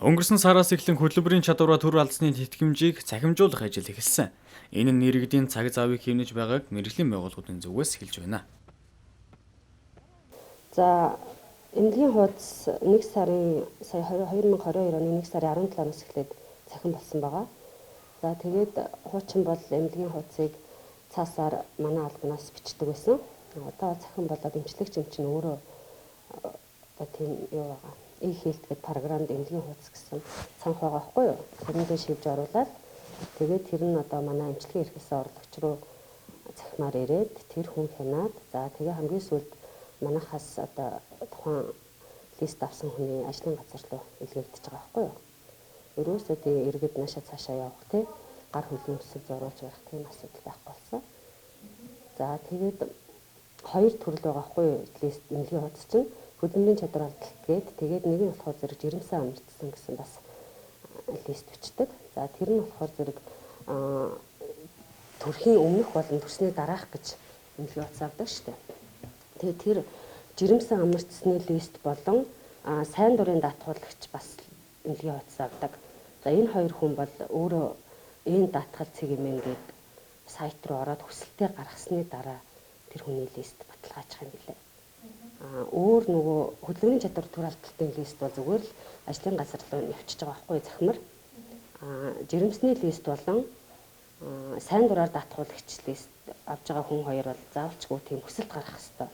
Өнгөрсөн сараас эхлэн хөтөлбөрийн чадвараа төр алдсны тэтгэмжийг цахимжуулах ажил эхэлсэн. Энэ нь иргэдийн цаг заавыг хэмнэж байгааг мэрэгжлийн байгууллагуудын зүгээс хэлж байна. За эмнэлгийн хуудас 1 сарын сая 2022 оны 1 сарын 17-наас эхлээд цахим болсон байгаа. За тэгээд хуучин бол эмнэлгийн хуудсыг цаасаар манай албанаас бичдэг байсан. Одоо цахим болоод эмчлэгч юм чинь өөрөө одоо тийм юу байгаа. E-health гэдэг програмд эмнэлгийн хуудас гэсэн цанх байгаа байхгүй юу? Тэрэндээ шивж оруулаад тэгээд тэр нь одоо манай эмчилгээ эрхэлсэн орлогч руу захимаар ирээд тэр хүн хянаад за тэгээ хамгийн сүүлд манайхаас одоо тухайн лист авсан хүний ажлын газар руу илгээгдэж байгаа байхгүй юу? Ерөөсөө тэгээ иргэд наашаа цаашаа явах тий гар хөлийн өсөж зориулж байх тийм асуудал байхгүй болсон. За тэгээд хоёр төрөл байгаа байхгүй юу? Лист эмнэлгийн хуудас чинь хөдөлмөрийн чадвар алдалт тэгээд нэг нь болохоор зэрэг жирэмсэн амжилтсан гэсэн бас лист бичдэг. За тэр нь болохоор зэрэг төрхийн өмнөх болон төрсний дараах гэж эмнэлгийн хуудас авдаг шүү дээ. Тэгээд тэр жирэмсэн амжилтсны лист болон сайн дурын даатгуулагч бас эмнэлгийн хуудас авдаг. За энэ хоёр хүн бол өөрөө энэ даатгал цэг юм гээд сайт руу ороод хүсэлтээ гаргасны дараа тэр хүний лист баталгаажих юм билээ. Өөр нөгөө хөдөлмөрийн чадвар төр алдалтын лист бол зүгээр л ажлын газар руу явчихж байгаа байхгүй захимар. Жирэмсний лист болон сайн дураар даатгуулагч лист авж байгаа хүн хоёр бол заавалчгүй тийм хүсэлт гаргах хэрэгтэй.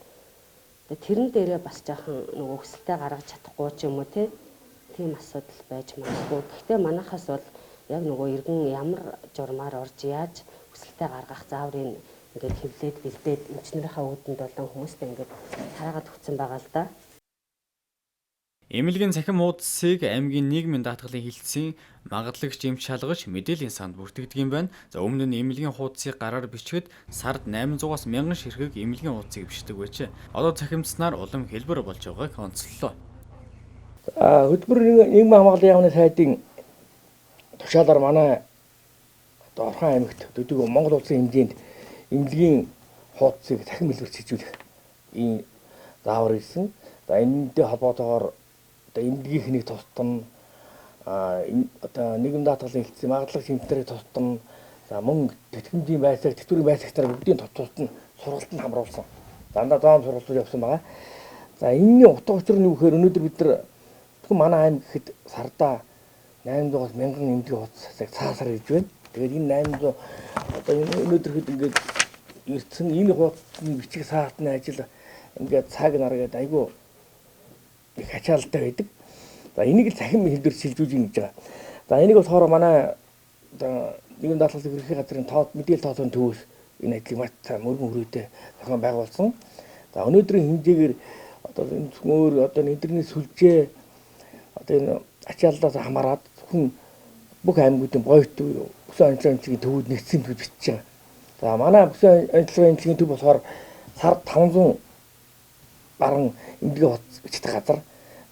Тэгээ тэрэн дээрээ бас жаахан нөгөө хүсэлтээ гаргаж чадахгүй ч юм уу тийм асуудал байж магадгүй. Гэхдээ манайхаас бол яг нөгөө иргэн ямар журмаар орж яаж хүсэлтээ гаргах зааврын ингээд хэвлээд бэлдээд эмчнэрийнхээ үүдэнд болон хүмүүстээ ингээд хараагаад өгсөн байгаа л да. Эмнэлгийн цахим хуудсыг аймгийн нийгмийн даатгалын хилцээний магадлагч эмч шалгаж мэдээллийн санд бүртгэдэг юм байна. За өмнө нь эмнэлгийн хуудсыг гараар бичгэд сард 800-аас 1000 ширхэг эмнэлгийн хуудсыг бичдэг байжээ. Одоо цахимтснаар улам хэлбэр болж байгааг онцлолоо. Хөтөлбөрийн нийгмийн хамгааллын яамны сайдын тушаалаар манай одоо Орхон аймагт төдийгүй Монгол улсын хэмжээнд эмнэлгийн хуудсыг цахим хэлбэрт шийдвэрлэх ийм заавар ирсэн. За энэтэй холбоотойгоор одоо эмнэлгийнх нэг тусдан одоо нийгэм даатгалын хэлтсийн магадлагч эмчнэрийн тусдан за мөн тэтгэмжийн байцааг тэтгэврийн байцаагч нар бүгдийн тусад нь сургалтанд хамруулсан. Дандаа зоон сургалтууд явсан байгаа. За энэний утга учир нь юу гэхээр өнөөдөр бид нар манай аймаг гэхэд сардаа 800-аас 1000 эмнэлгийн хуудсыг цаасаар хийж байна. Тэгээд энэ 800 одоо өнөөдөр хэд ингээд ирсэн энэ хуудсны бичих саатны ажил ингээд цаг нар гэдэг айгүй их ачаалалтай байдаг. За энийг л цахим хэлбэр шилжүүлж ингэж байгаа. За энийг болохоор манай одоо нийгэм даатгалын ерөнхий газрын мэдээлэл тооцоолын төвөөс энэ ажлыг маш сайн мөргөн хүрээтэй зохион байгуулсан. За өнөөдрийн хэмжээгээр одоо энэ өөр одоо интернет сүлжээ одоо энэ ачааллаас хамаарат хүн бүх аймагуудын боёт бүсэн онцлогын төвүүд нэгдсэн гэж бичиж байгаа. За манай бүсэн онцлогын төв болохоор сард 500 баруун эмнэлгийн хуудас бичдэг газар.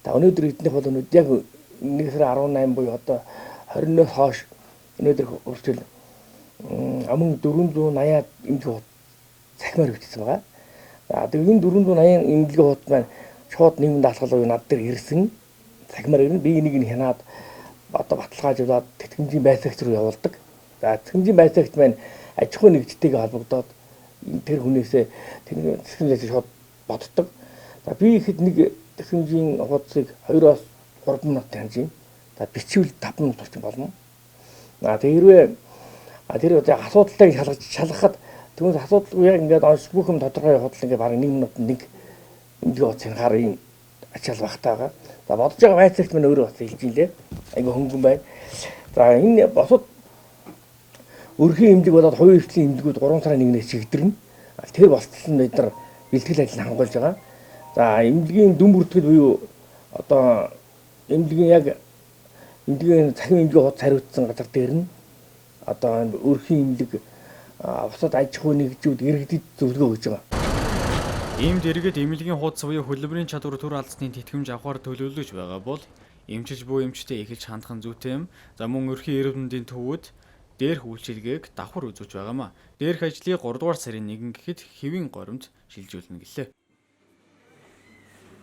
За өнөөдөр эднийх бол өнөөдөр яг 1 сарын 18 буюу одоо 20-ноос хойш өнөөдөр хүртэл амун 480-аад эмнэлгийн хуудас цахимаар бичсэн байгаа. За тэгээд энэ 480 эмнэлгийн хуудас маань шууд нийгмийн даатгал руу над дээр ирсэн. Цахимаар ирнэ. Би энийг нь хянаад одоо баталгаажуулаад тэтгэмжийн байцаагч руу явуулдаг. За тэтгэмжийн байцаагч маань аж ахуй нэгжтэйгээ холбогдоод тэр хүнээсээ тэтгэмжээс шууд боддог. За би ихэд нэг тэтгэмжийн хуудсыг 2-оос 3 минут хянаж. За бичвэл 5 минут орчим болно. Тэр асуудалтай шалгахад түүнээс асуудал яг ингээд онц бүх юм тодорхой явахад л ингээд бараг 1 минутанд нэг эмнэлгийн хуудсыг хараа юм ачаал багтаага. За бодож байгаа байцаагч маань өөрөө бас хэлж илээ. Айгу хөнгөн байна. За энэ босод өрхийн эмнэлэг болоод хувийн хвшлийн эмнэлгүүд 3 сарын 1-ээс чигдэрнэ. Тэр болтолсон бид нар бэлтгэл ажил хангуулж байгаа. За эмнэлгийн дүн бүртгэл буюу одоо эмнэлгийн яг эмнэлгийн цахим эмнэлгийн хуудас хариуцсан газар дээр нь одоо өрхийн эмнэлэг бусад аж ахуй нэгжүүд иргэдэд зөвлөгөө өгж байгаа. Иймд иргэд эмнэлгийн хуудас буюу хөдөлмөрийн чадвар төр алдсны тэтгэмж авахар төлөвлөж байгаа бол эмчилж буй эмчтэй эхэлж хандах нь зүйтэй юм. За мөн өрхийн эрдэмтдийн төвүүд дээрх үйлчилгээг давхар үзүүлж байгаамаа. Дээрх ажлыг 3 дугаар сарын 1 гэхэд хэвийн горимд шилжүүлнэ гэлээ.